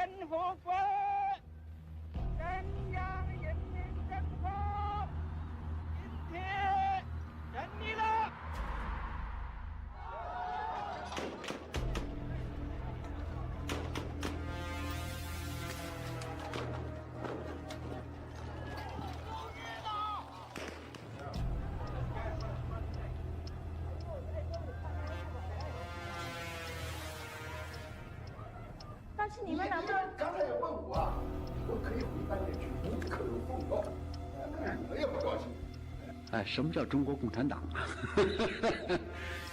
政府军，中央人民政府今天胜利了。但是你们难道刚才也问我，我可以回半点去，可有奉告，我也不高兴。哎，什么叫中国共产党啊？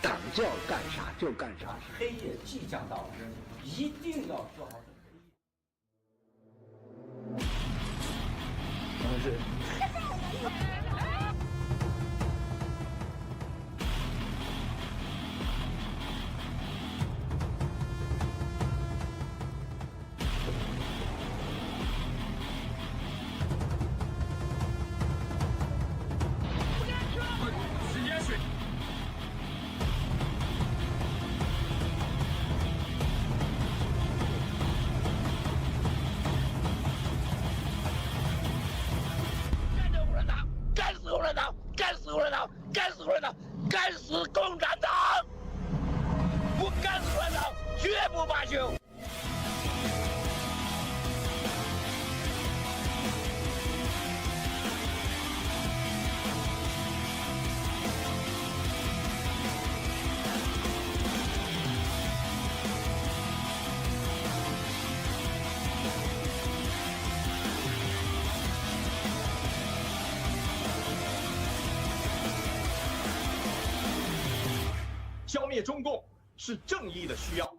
党叫干啥就干啥。黑夜即将到来，一定要做好准备。我们是。干死共产党！不干死共产党，绝不罢休！消灭中共是正义的需要。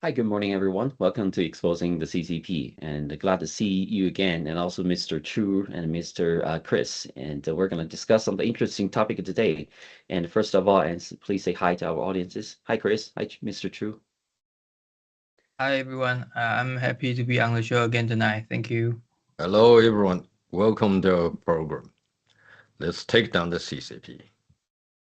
Hi, good morning, everyone. Welcome to Exposing the CCP, and glad to see you again, and also Mr. Chu and Mr. Chris. And we're going to discuss some interesting topic today. And first of all, and please say hi to our audiences. Hi, Chris. Hi, Mr. Chu. Hi, everyone. I'm happy to be on the show again tonight. Thank you. Hello, everyone. Welcome to the program. Let's take down the CCP.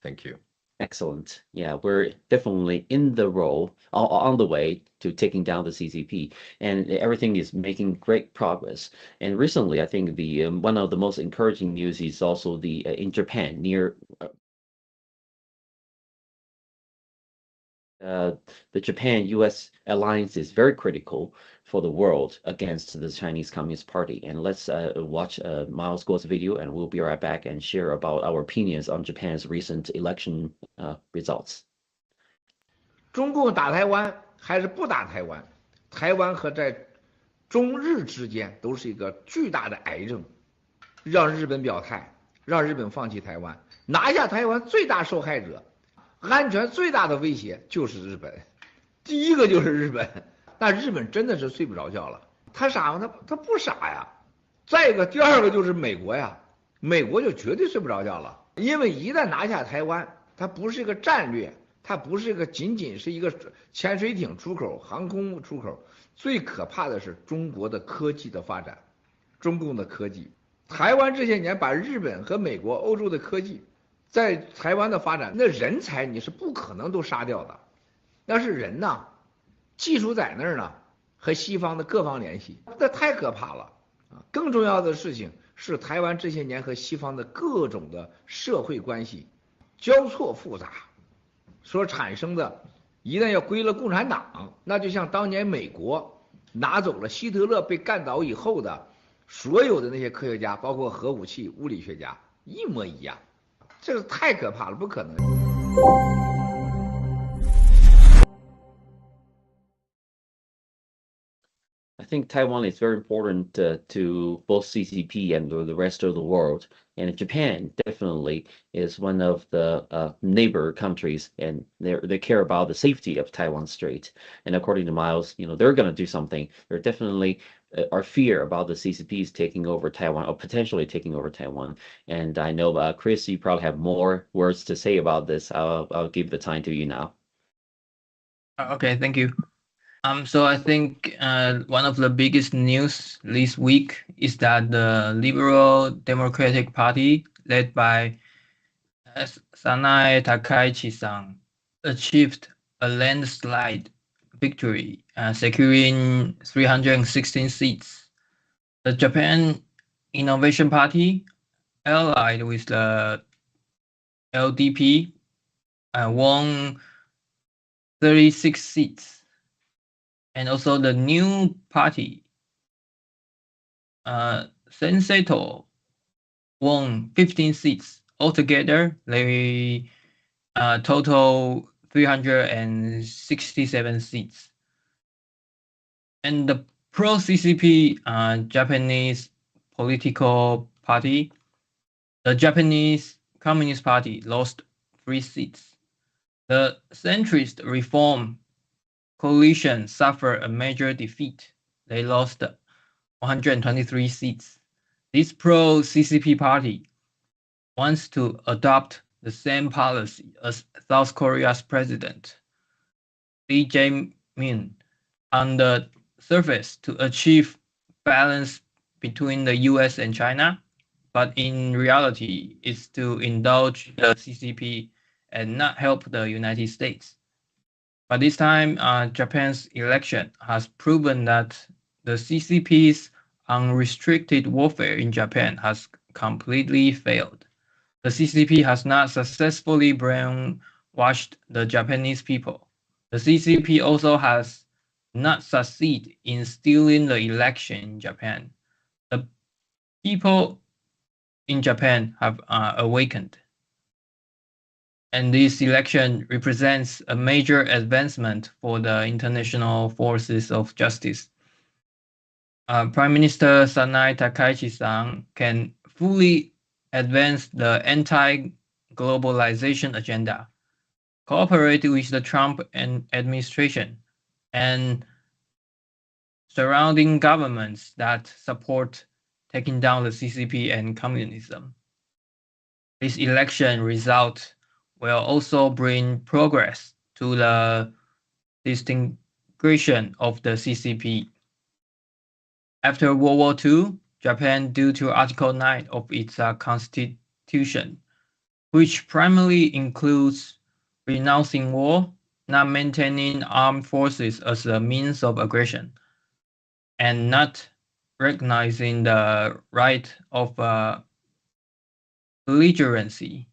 Thank you. Excellent. Yeah, we're definitely in the role, on the way to taking down the CCP, and everything is making great progress. And recently, I think the one of the most encouraging news is also the in Japan near the Japan-U.S. alliance is very critical for the world against the Chinese Communist Party. And let's watch Miles Guo's video, and we'll be right back and share about our opinions on Japan's recent election results. 中共打台湾还是不打台湾？台湾和在中日之间都是一个巨大的癌症，让日本表态，让日本放弃台湾，拿下台湾最大受害者。安全最大的威胁就是日本，第一个就是日本，那日本真的是睡不着觉了。他傻吗？他不傻呀。再一个，第二个就是美国呀，美国就绝对睡不着觉了，因为一旦拿下台湾，它不是一个战略，它不是一个仅仅是一个潜水艇出口、航空出口，最可怕的是中国的科技的发展，中共的科技。台湾这些年把日本和美国、欧洲的科技。在台湾的发展，那人才你是不可能都杀掉的，那是人呐，技术在那儿呢，和西方的各方联系，那太可怕了啊！更重要的事情是台湾这些年和西方的各种的社会关系交错复杂，所产生的，一旦要归了共产党，那就像当年美国拿走了希特勒被干倒以后的所有的那些科学家，包括核武器物理学家，一模一样。这个太可怕了，不可能。I think Taiwan is very important to both CCP and the rest of the world. And Japan definitely is one of the neighbor countries, and they care about the safety of Taiwan Strait. And according to Miles, they're going to do something. They're definitely are fear about the CCPs taking over Taiwan or potentially taking over Taiwan. And I know, Chris, you probably have more words to say about this. I'll give the time to you now. Okay, thank you. So I think one of the biggest news this week is that the Liberal Democratic Party, led by Sanai Takaichi-san, achieved a landslide victory, securing 316 seats. The Japan Innovation Party, allied with the LDP, won 36 seats. And also the new party, Senseto, won 15 seats. Altogether, they total 367 seats. And the pro-CCP Japanese political party, the Japanese Communist Party, lost 3 seats. The centrist Reform Coalition suffered a major defeat. They lost 123 seats. This pro-CCP party wants to adopt the same policy as South Korea's president, Lee Jae-myung, on the surface to achieve balance between the US and China, but in reality, it's to indulge the CCP and not help the United States. But this time, Japan's election has proven that the CCP's unrestricted warfare in Japan has completely failed. The CCP has not successfully brainwashed the Japanese people. The CCP also has not succeeded in stealing the election in Japan. The people in Japan have awakened. And this election represents a major advancement for the international forces of justice. Prime Minister Sanai Takaichi-san can fully advance the anti-globalization agenda, cooperate with the Trump administration, and surrounding governments that support taking down the CCP and communism. This election result will also bring progress to the disintegration of the CCP. After World War II, Japan, due to Article 9 of its constitution, which primarily includes renouncing war, not maintaining armed forces as a means of aggression, and not recognizing the right of belligerency,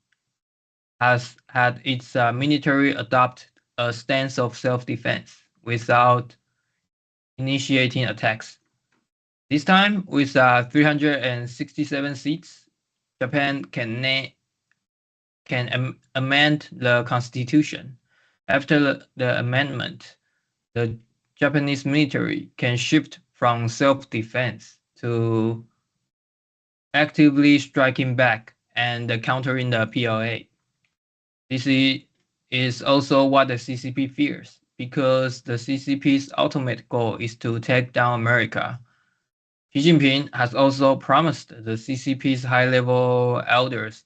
has had its military adopt a stance of self-defense without initiating attacks. This time, with 367 seats, Japan can amend the constitution. After the amendment, the Japanese military can shift from self-defense to actively striking back and countering the PLA. This is also what the CCP fears, because the CCP's ultimate goal is to take down America. Xi Jinping has also promised the CCP's high-level elders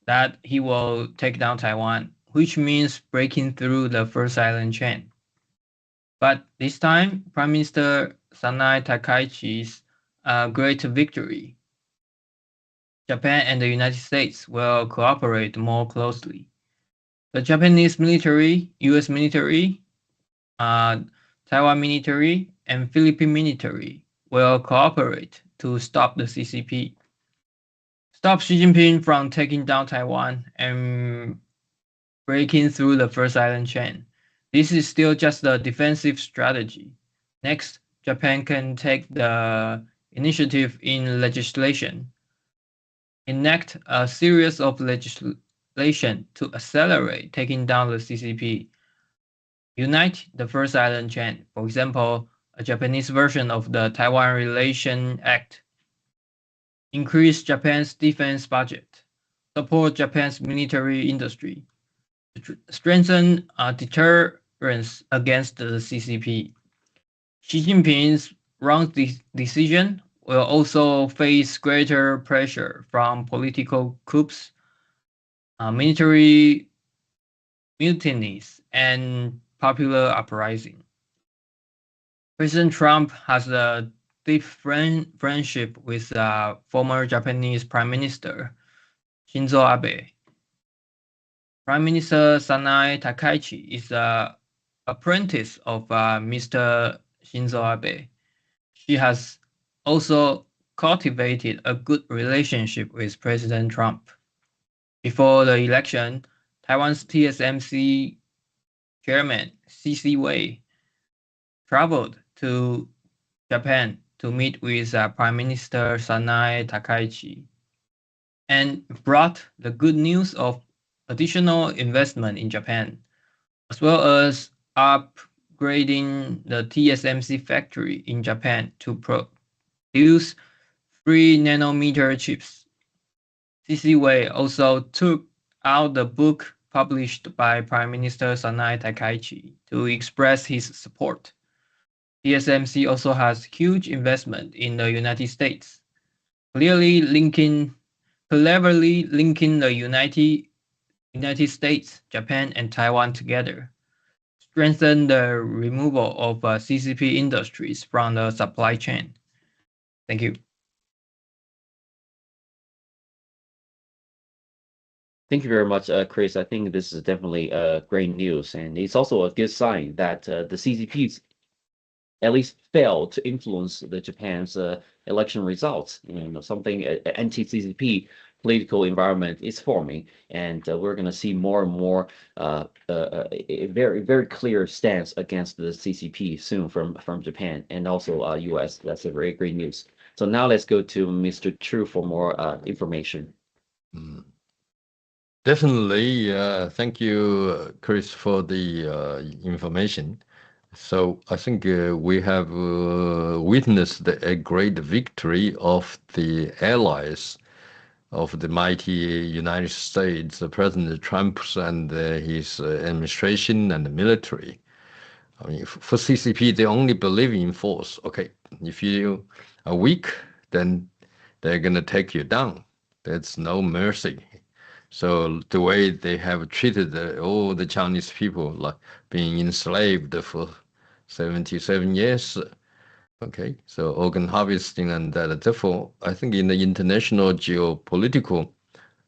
that he will take down Taiwan, which means breaking through the first island chain. But this time, Prime Minister Sanai Takaichi's great victory, Japan and the United States will cooperate more closely. The Japanese military, US military, Taiwan military, and Philippine military will cooperate to stop the CCP, stop Xi Jinping from taking down Taiwan and breaking through the first island chain. This is still just the defensive strategy. Next, Japan can take the initiative in legislation, enact a series of legislation to accelerate taking down the CCP, unite the first island chain. For example, a Japanese version of the Taiwan Relation Act, increase Japan's defense budget, support Japan's military industry, strengthen deterrence against the CCP. Xi Jinping's wrong decision will also face greater pressure from political coups, military mutinies, and popular uprising. President Trump has a deep friendship with former Japanese Prime Minister Shinzo Abe. Prime Minister Sanae Takaichi is an apprentice of Mr. Shinzo Abe. She has also cultivated a good relationship with President Trump. Before the election, Taiwan's TSMC chairman C.C. Wei traveled to Japan to meet with Prime Minister Sanae Takaichi and brought the good news of additional investment in Japan, as well as upgrading the TSMC factory in Japan to produce 3-nanometer chips. C.C. Wei also took out the book published by Prime Minister Sanae Takaichi to express his support. TSMC also has huge investment in the United States, cleverly linking the United States, Japan, and Taiwan together, strengthen the removal of CCP industries from the supply chain. Thank you. Thank you very much, Chris. I think this is definitely great news, and it's also a good sign that the CCPs at least failed to influence the Japan's election results. Something anti-CCP political environment is forming, and we're going to see more and more a very, very clear stance against the CCP soon from Japan and also US. That's a very great news. So now let's go to Mr. Chu for more information. Definitely. Thank you, Chris, for the information. So I think we have witnessed a great victory of the allies of the mighty United States, President Trump and his administration and the military. I mean, for CCP, they only believe in force. Okay, if you are weak, then they're going to take you down. There's no mercy. So the way they have treated all the Chinese people, like being enslaved for 77 years, okay, so organ harvesting and that. Therefore, I think in the international geopolitical,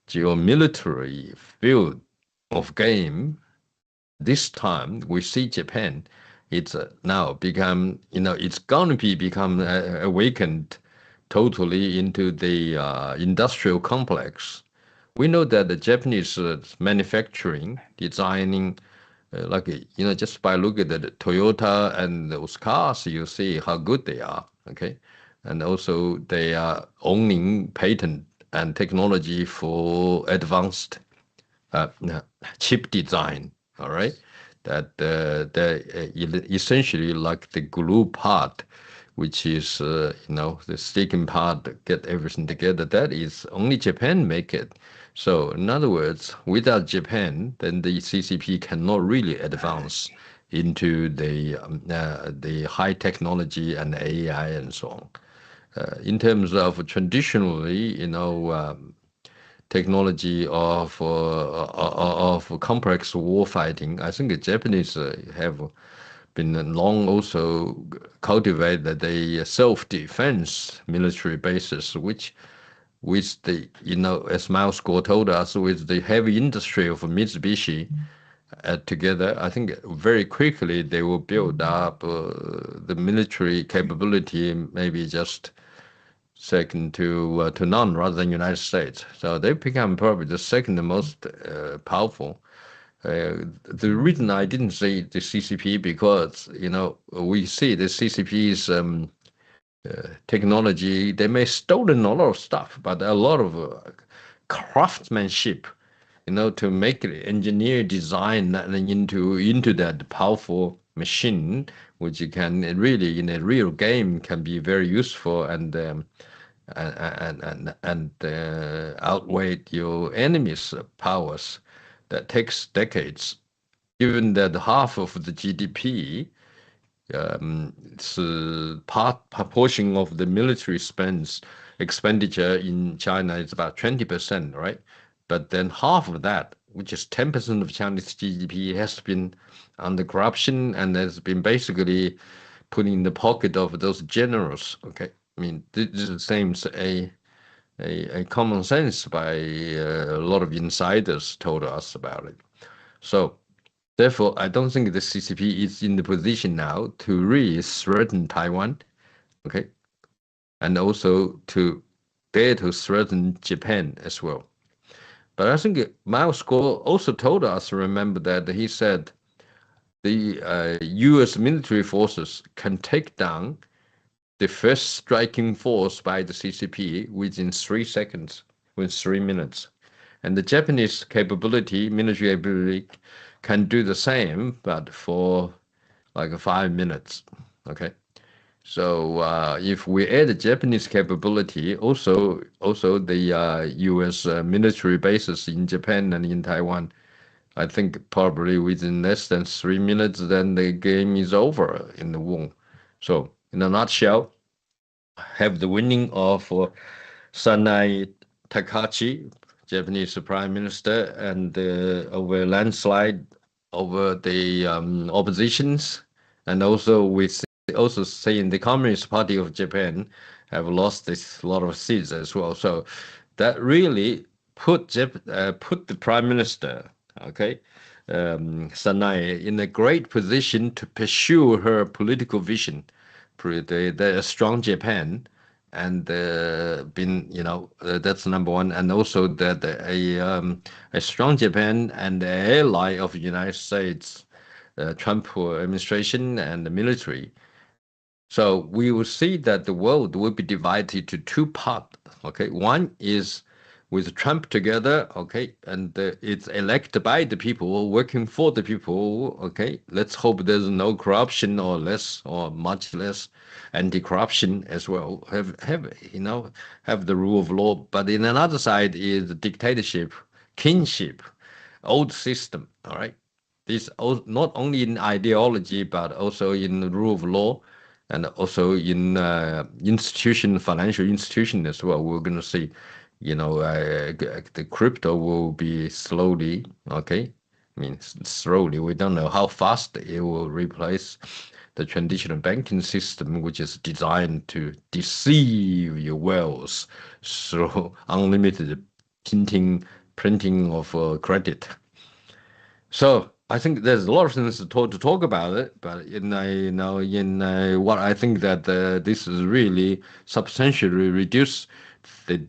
geomilitary field of game, this time we see Japan, it's now become, it's going to become awakened totally into the industrial complex. We know that the Japanese manufacturing, designing, just by looking at the Toyota and those cars, you see how good they are, okay? And also they are owning patent and technology for advanced chip design, all right? That essentially like the glue part, which is, the sticking part, get everything together. That is only Japan make it. So in other words, without Japan, then the CCP cannot really advance into the high technology and AI and so on. In terms of traditionally, technology of complex war fighting, I think the Japanese have been long also cultivated a self-defense military basis, which with the, as Miles Gore told us, with the heavy industry of Mitsubishi together, I think very quickly they will build up the military capability, maybe just second to none rather than United States. So they become probably the second most powerful. The reason I didn't say the CCP because, we see the CCP's technology, they may have stolen a lot of stuff, but a lot of craftsmanship, to make it engineer design into that powerful machine, which you can really, in a real game, can be very useful and outweigh your enemy's powers. That takes decades. Given that half of the GDP, it's proportion of the military expenditure in China is about 20%, right? But then half of that, which is 10% of Chinese GDP, has been under corruption and has been basically put in the pocket of those generals. Okay, I mean this seems a common sense by a lot of insiders told us about it. So therefore, I don't think the CCP is in the position now to really threaten Taiwan, okay, and also to dare to threaten Japan as well. But I think Mao Score also told us, remember that he said the U.S. military forces can take down the first striking force by the CCP within 3 seconds, within 3 minutes. And the Japanese military ability, can do the same, but for like 5 minutes. Okay. So if we add the Japanese capability, also the U.S. Military bases in Japan and in Taiwan, I think probably within less than 3 minutes, then the game is over in the war. So in a nutshell, have the winning of Sanai Takahashi, Japanese Prime Minister, and over a landslide over the oppositions, and also we also saying the Communist Party of Japan have lost a lot of seats as well. So that really put the Prime Minister, okay, Sanai, in a great position to pursue her political vision, the strong Japan, and been, that's number one, and also that a strong Japan and an ally of the United States, Trump administration and the military. So we will see that the world will be divided to two parts. Okay, one is with Trump together, okay, and it's elected by the people, working for the people. Okay, let's hope there's no corruption or much less anti-corruption as well. Have the rule of law. But in another side is the dictatorship, kingship, old system. All right, this not only in ideology but also in the rule of law, and also in financial institution as well. We're going to see, the crypto will be slowly, okay? I mean, slowly. We don't know how fast it will replace the traditional banking system, which is designed to deceive your wealth through unlimited printing of credit. So I think there's a lot of things to talk about it, but what I think that this is really substantially reduce the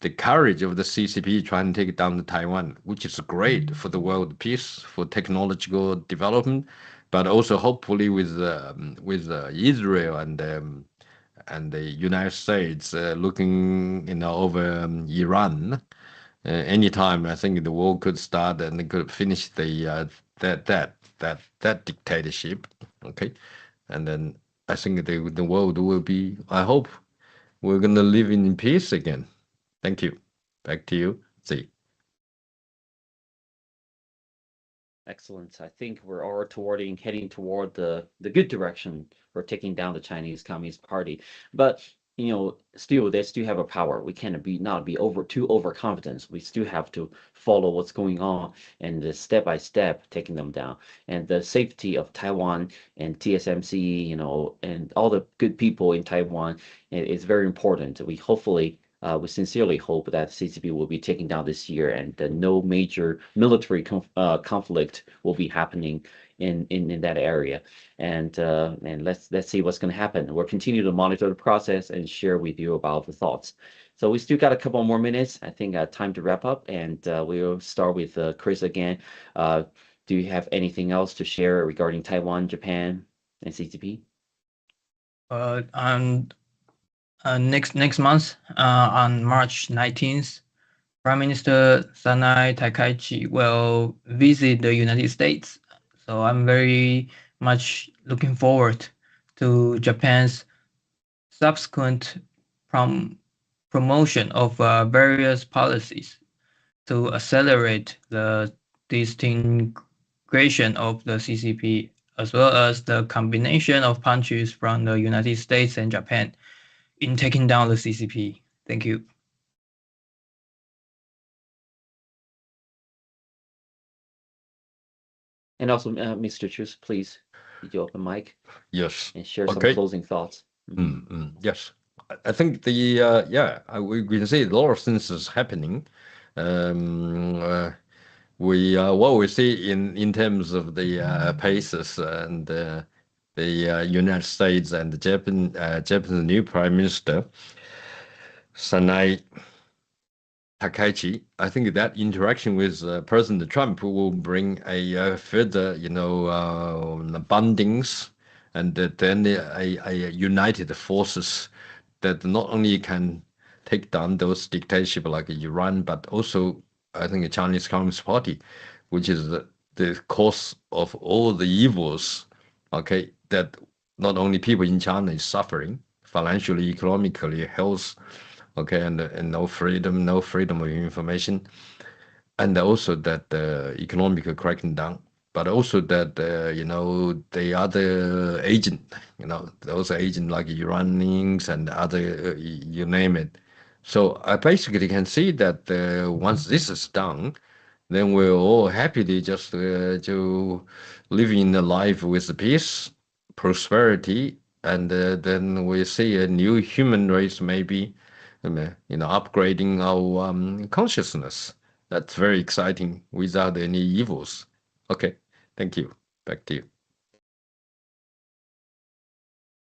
courage of the CCP trying to take down Taiwan, which is great for the world peace, for technological development, but also hopefully with Israel and the United States looking over Iran. Anytime I think the war could start and it could finish that dictatorship, okay, and then I think the world will be. I hope we're gonna live in peace again. Thank you. Back to you, Z. Excellent. I think we're all heading toward the good direction for taking down the Chinese Communist Party. But still they still have a power. We can't not be too overconfident. We still have to follow what's going on and step by step taking them down. And the safety of Taiwan and TSMC, and all the good people in Taiwan is very important. We sincerely hope that CCP will be taken down this year, and that no major military conflict will be happening in that area. And let's see what's going to happen. We'll continue to monitor the process and share with you about the thoughts. So we still got a couple more minutes. I think time to wrap up, and we'll start with Chris again. Do you have anything else to share regarding Taiwan, Japan, and CCP? Next month, on March 19th, Prime Minister Sanai Takahashi will visit the United States. So I'm very, much looking forward to Japan's subsequent promotion of various policies to accelerate the disintegration of the CCP, as well as the combination of punches from the United States and Japan in taking down the CCP. Thank you. And also, Mr. Chus, please, did you open mic? Yes. And share some Okay. closing thoughts. Yes, I think we can see a lot of things is happening. What we see in terms of the paces and the United States and the Japan's new Prime Minister Sanai Takaichi, I think that interaction with President Trump will bring a further, bondings, and then a united forces that not only can take down those dictatorship like Iran, but also I think the Chinese Communist Party, which is the cause of all the evils. Okay, that not only people in China is suffering financially, economically, health. Okay, and no freedom of information, and also that economic cracking down, but also that the other agent, those agents like Iranians and other, you name it. So I basically can see that once this is done, then we're all happily just to live in a life with peace, prosperity, and then we see a new human race maybe. Upgrading our consciousness. That's very exciting without any evils. Okay, thank you. Back to you.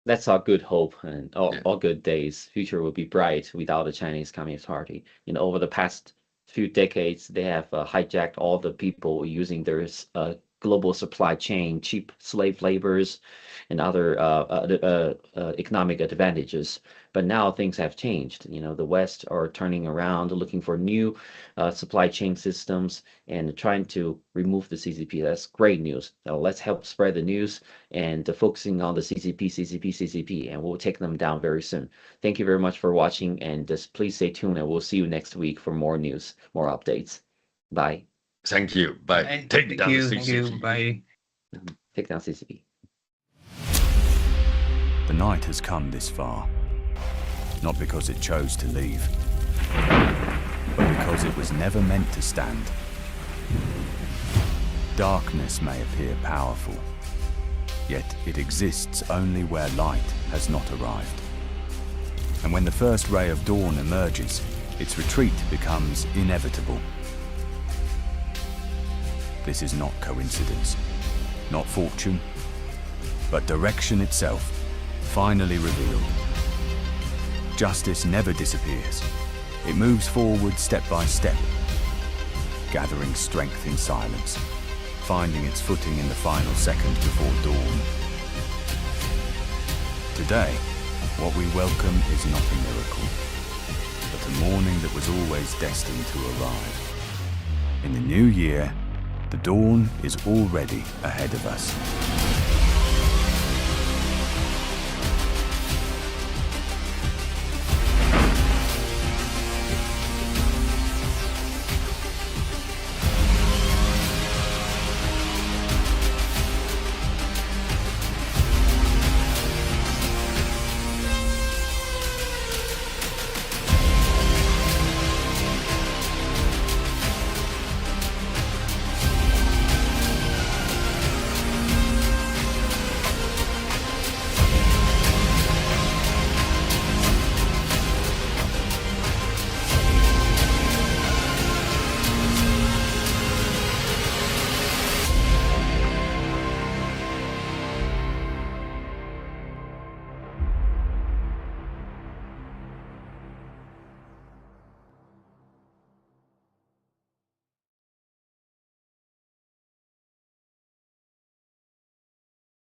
That's our good hope, and all good days. Future will be bright without the Chinese Communist Party. Over the past few decades, they have hijacked all the people using their global supply chain, cheap slave labors, and other economic advantages. But now things have changed. The West are turning around, looking for new supply chain systems and trying to remove the CCP. That's great news. Now let's help spread the news and focusing on the CCP, and we'll take them down very soon. Thank you very much for watching, and just please stay tuned, and we'll see you next week for more news, more updates. Bye. Thank you. Bye. Take down the CCP. Thank you. Bye. Take down CCP. The night has come this far, not because it chose to leave, but because it was never meant to stand. Darkness may appear powerful, yet it exists only where light has not arrived. And when the first ray of dawn emerges, its retreat becomes inevitable. This is not coincidence, not fortune, but direction itself, finally revealed. Justice never disappears. It moves forward step by step, gathering strength in silence, finding its footing in the final seconds before dawn. Today, what we welcome is not a miracle, but a morning that was always destined to arrive. In the new year, the dawn is already ahead of us.